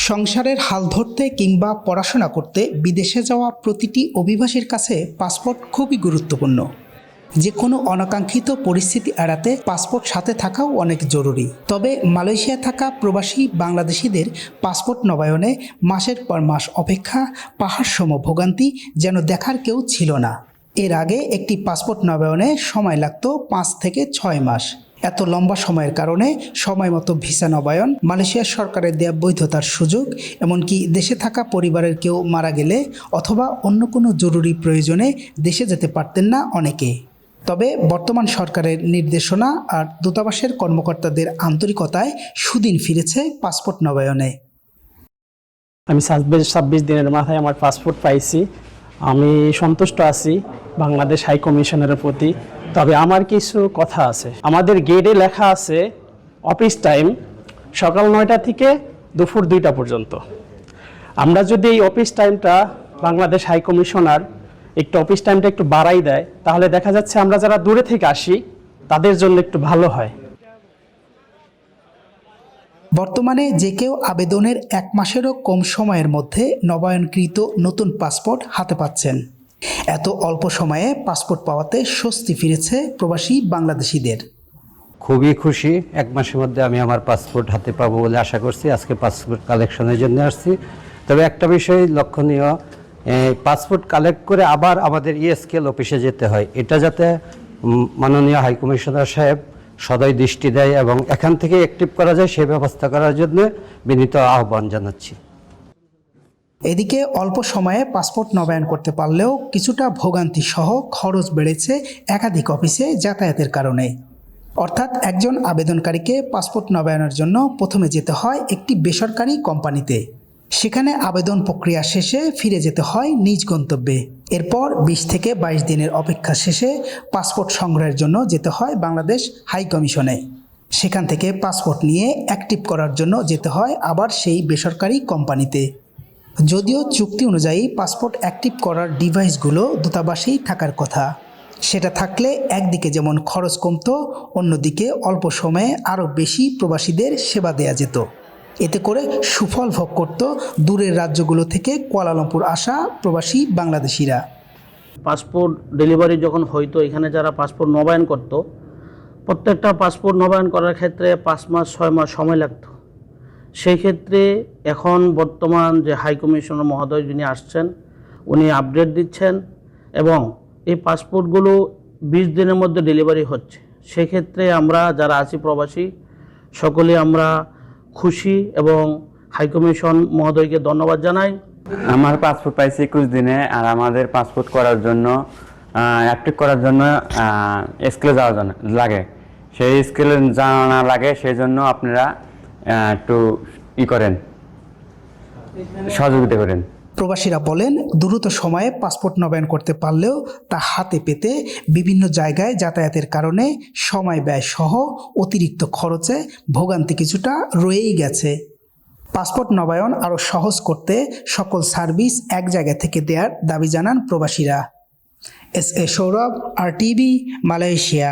সংসারের হাল ধরতে কিংবা পড়াশোনা করতে বিদেশে যাওয়া প্রতিটি অভিবাসীর কাছে পাসপোর্ট খুবই গুরুত্বপূর্ণ। যে কোনো অনাকাঙ্ক্ষিত পরিস্থিতি এড়াতে পাসপোর্ট সাথে থাকাও অনেক জরুরি। তবে মালয়েশিয়ায় থাকা প্রবাসী বাংলাদেশিদের পাসপোর্ট নবায়নে মাসের পর মাস অপেক্ষা, পাহাড়সম ভোগান্তি যেন দেখার কেউ ছিল না। এর আগে একটি পাসপোর্ট নবায়নে সময় লাগত 5 থেকে 6 মাস। এত লম্বা সময়ের কারণে সময় মতো ভিসা নবায়ন, মালয়েশিয়া সরকারের দেয়া বৈধতার সুযোগ, এমনকি দেশে থাকা পরিবারের কেউ মারা গেলে অথবা অন্য কোনো জরুরি প্রয়োজনে দেশে যেতে পারতেন না অনেকে। তবে বর্তমান সরকারের নির্দেশনা আর দূতাবাসের কর্মকর্তাদের আন্তরিকতায় সুদিন ফিরেছে পাসপোর্ট নবায়নে। আমি 26 দিনের মাথায় আমার পাসপোর্ট পাইছি। আমি সন্তুষ্ট আছি বাংলাদেশ হাই কমিশনারের প্রতি। তবে আমার কিছু কথা আছে। আমাদের গেটে লেখা আছে অফিস টাইম সকাল 9টা থেকে দুপুর 2টা পর্যন্ত। আমরা যদি এই অফিস টাইমটা বাংলাদেশ হাই কমিশনার অফিস টাইমটা একটু বাড়াই দেয়, তাহলে দেখা যাচ্ছে আমরা যারা দূরে থেকে আসি তাদের জন্য একটু ভালো হয়। বর্তমানে যে কেউ আবেদনের 1 মাসেরও কম সময়ের মধ্যে নবায়নকৃত নতুন পাসপোর্ট হাতে পাচ্ছেন। এত অল্প সময়ে পাসপোর্ট পাওয়াতে স্বস্তি ফিরেছে প্রবাসী বাংলাদেশিদের। খুবই খুশি, 1 মাসের মধ্যে আমি আমার পাসপোর্ট হাতে পাবো বলে আশা করছি। আজকে পাসপোর্ট কালেকশনের জন্য আসছি। তবে একটা বিষয় লক্ষণীয়, পাসপোর্ট কালেক্ট করে আবার আমাদের স্কেল অফিসে যেতে হয়। এটা যাতে মাননীয় হাই কমিশনার সাহেব সদয় দৃষ্টি দেয় এবং এখান থেকে অ্যাক্টিভ করা যায় সে ব্যবস্থা করার জন্য বিনীত আহ্বান জানাচ্ছি। এদিকে অল্প সময়ে পাসপোর্ট নবায়ন করতে পারলেও কিছুটা ভোগান্তি সহ খরচ বেড়েছে একাধিক অফিসে যাতায়াতের কারণে। অর্থাৎ একজন আবেদনকারীকে পাসপোর্ট নবায়নের জন্য প্রথমে যেতে হয় একটি বেসরকারি কোম্পানিতে। সেখানে আবেদন প্রক্রিয়া শেষে ফিরে যেতে হয় নিজ গন্তব্যে। এরপর 20 থেকে 22 দিনের অপেক্ষা শেষে পাসপোর্ট সংগ্রহের জন্য যেতে হয় বাংলাদেশ হাই কমিশনে। সেখান থেকে পাসপোর্ট নিয়ে অ্যাক্টিভ করার জন্য যেতে হয় আবার সেই বেসরকারি কোম্পানিতে। যদিও চুক্তি অনুযায়ী পাসপোর্ট অ্যাক্টিভ করার ডিভাইসগুলো দূতাবাসেই থাকার কথা। সেটা থাকলে একদিকে যেমন খরচ কমতো, অন্যদিকে অল্প সময়ে আরও বেশি প্রবাসীদের সেবা দেয়া যেত। এতে করে সুফল ভোগ করত দূরের রাজ্যগুলো থেকে কুয়ালালামপুর আসা প্রবাসী বাংলাদেশিরা। পাসপোর্ট ডেলিভারি যখন হইতো, এখানে যারা পাসপোর্ট নবায়ন করত, প্রত্যেকটা পাসপোর্ট নবায়ন করার ক্ষেত্রে 5 মাস 6 মাস সময় লাগতো। সেই ক্ষেত্রে এখন বর্তমান যে হাই কমিশনার মহোদয় যিনি আসছেন, উনি আপডেট দিচ্ছেন এবং এই পাসপোর্টগুলো 20 দিনের মধ্যে ডেলিভারি হচ্ছে। সেক্ষেত্রে আমরা যারা আছি প্রবাসী সকলে আমরা খুশি এবং হাই কমিশন মহোদয়কে ধন্যবাদ জানাই। আমার পাসপোর্ট পাইছি 21 দিনে। আর আমাদের পাসপোর্ট করার জন্য অ্যাক্টিভ করার জন্য স্কেলে যাওয়া লাগে। সেই স্কেলে যাওয়া না লাগে, সেই জন্য আপনারা একটু করেন, সহযোগিতা করেন। প্রবাসীরা বলেন, দ্রুত সময়ে পাসপোর্ট নবায়ন করতে পারলেও তা হাতে পেতে বিভিন্ন জায়গায় যাতায়াতের কারণে সময় ব্যয় সহ অতিরিক্ত খরচে ভোগান্তি কিছুটা রয়েই গেছে। পাসপোর্ট নবায়ন আরও সহজ করতে সকল সার্ভিস এক জায়গা থেকে দেওয়ার দাবি জানান প্রবাসীরা। S A Sourav, RTV, Malaysia.